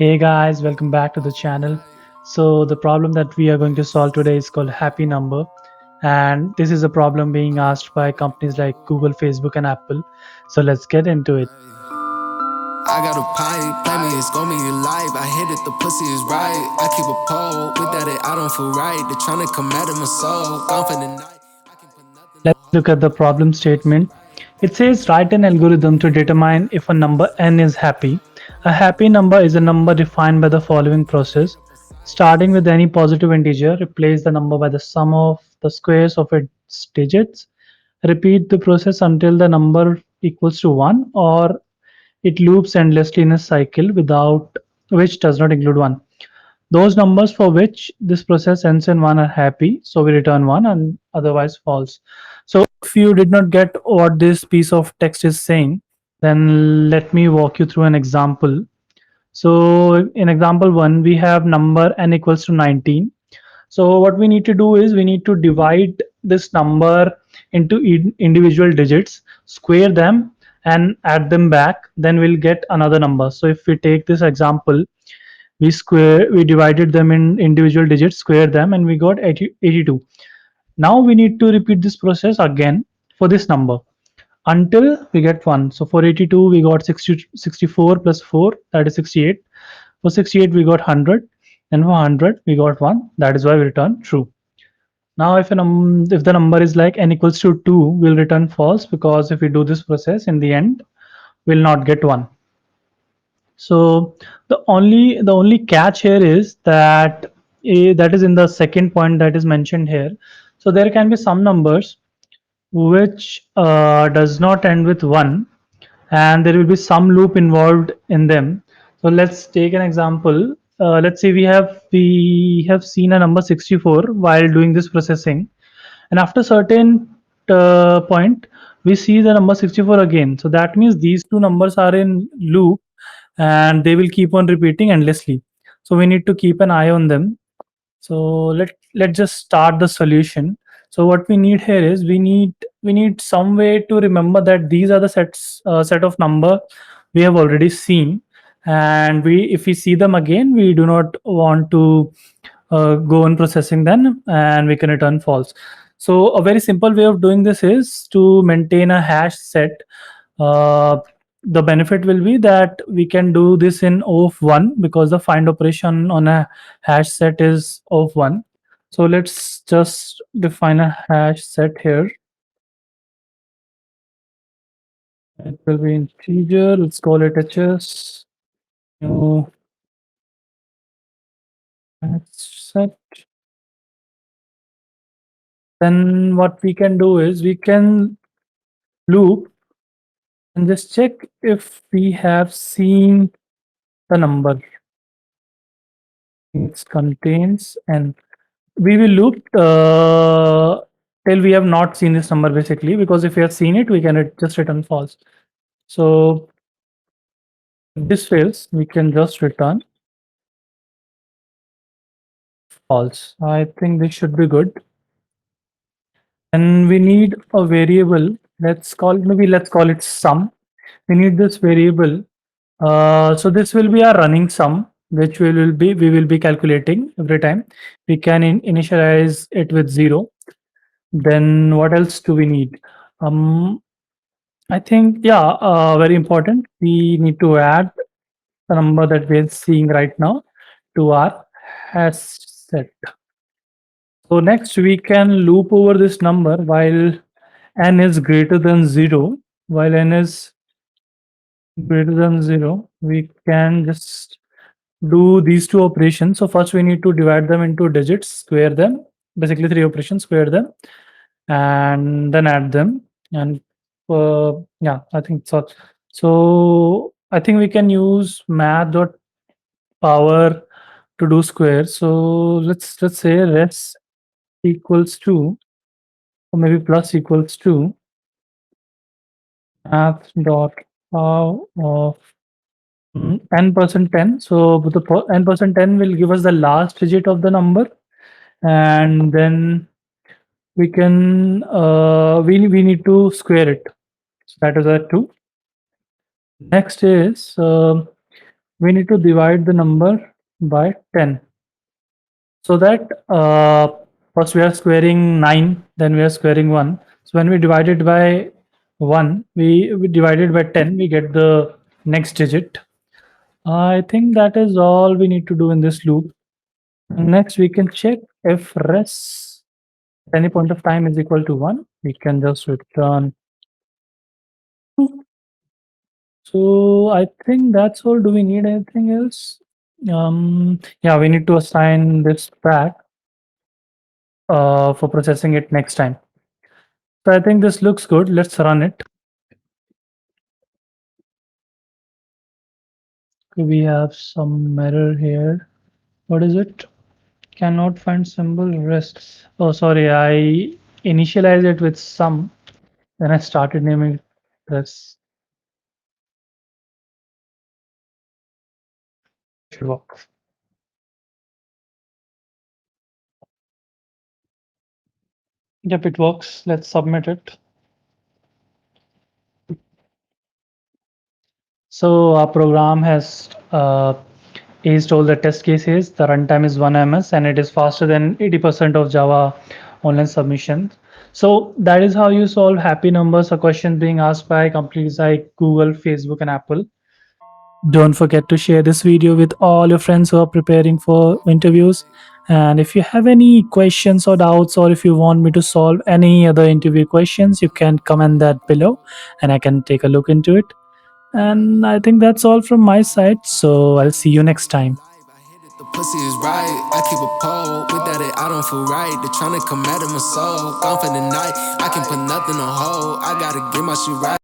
Hey guys, welcome back to the channel. So the problem that we are going to solve today is called happy number, and this is a problem being asked by companies like Google, Facebook and Apple. So let's get into it. I got a pipe, play me, it's gon' be live. I hit it, the pussy is right. I keep a pole, with that I don't feel right. They tryna come out of my soul, gone for the night. I can put nothing Let's on hold, look I at the just wanna problem feel statement. right. It says write an algorithm to determine if a number n is happy. A happy number is a number defined by the following process. Starting with any positive integer, replace the number by the sum of the squares of its digits. Repeat the process until the number equals to 1, or it loops endlessly in a cycle without which does not include 1. Those numbers for which this process ends in 1 are happy, so we return 1, and otherwise false. So if you did not get what this piece of text is saying, then let me walk you through an example. So in example 1, we have number n equals to 19. So what we need to do is we need to divide this number into individual digits, square them and add them back, then we'll get another number. So if we take this example, we divided them in individual digits, square them, and we got 82. Now we need to repeat this process again for this number until we get 1. So for 82 we got 64 plus 4, that is 68. For 68 we got 100, and for 100 we got 1, that is why we return true. Now if the number is like n equals to 2, we'll return false, because if we do this process in the end, we'll not get 1. So the only catch here is that that is in the second point that is mentioned here. So there can be some numbers which does not end with 1, and there will be some loop involved in them. So let's take an example. Let's say we have seen a number 64 while doing this processing, and after certain point we see the number 64 again. So that means these two numbers are in loop, and they will keep on repeating endlessly. So we need to keep an eye on them. So let's just start the solution. So what we need here is we need some way to remember that these are the set of number we have already seen, and we if we see them again, we do not want to go on processing them, and we can return false. So a very simple way of doing this is to maintain a hash set. uh, the benefit will be that we can do this in O of 1, because the find operation on a hash set is of 1. So let's just define a hash set here. It will be integer. Let's call it hs. New hash set. Then what we can do is we can loop and just check if we have seen the number it contains, and we will loop till we have not seen this number, basically, because if we have seen it, we can just return false. So if this fails, we can just return false. I think this should be good. And we need a variable. Let's call it sum. We need this variable. So this will be our running sum, which we will be calculating every time. We can initialize it with 0. Then what else do we need? Um, I think, yeah, very important. We need to add the number that we're seeing right now to our hash set. So next we can loop over this number while n is greater than 0. While n is greater than 0, we can just do these two operations. So first we need to divide them into digits, square them, basically three operations, square them, and then add them. And yeah, I think so. So I think we can use math.power to do square. So let's say res equals to, or maybe plus equals to, math.power of n% 10. So the n% 10 will give us the last digit of the number, and then we can we need to square it. So that is our 2. Next is we need to divide the number by 10. So that first we are squaring 9, then we are squaring 1. So when we divide it by 1, we divide it by 10, we get the next digit. I think that is all we need to do in this loop. Next, we can check if res at any point of time is equal to 1. We can just return. So I think that's all. Do we need anything else? Yeah, we need to assign this back for processing it next time. So I think this looks good. Let's run it. We have some error here. What is it? Cannot find symbol rest. Oh, sorry. I initialized it with some. Then I started naming it rest. Should work. Yep, it works. Let's submit it. So our program has aced all the test cases. The runtime is 1 ms and it is faster than 80% of Java online submissions. So that is how you solve happy numbers, a question being asked by companies like Google, Facebook, and Apple. Don't forget to share this video with all your friends who are preparing for interviews. And if you have any questions or doubts, or if you want me to solve any other interview questions, you can comment that below and I can take a look into it. And I think that's all from my side. So I'll see you next time. The pussy is right. I keep a pole. Without it, I don't feel right. They're trying to come at my soul. Gone for the night. I can put nothing on hold. I gotta get my shit right.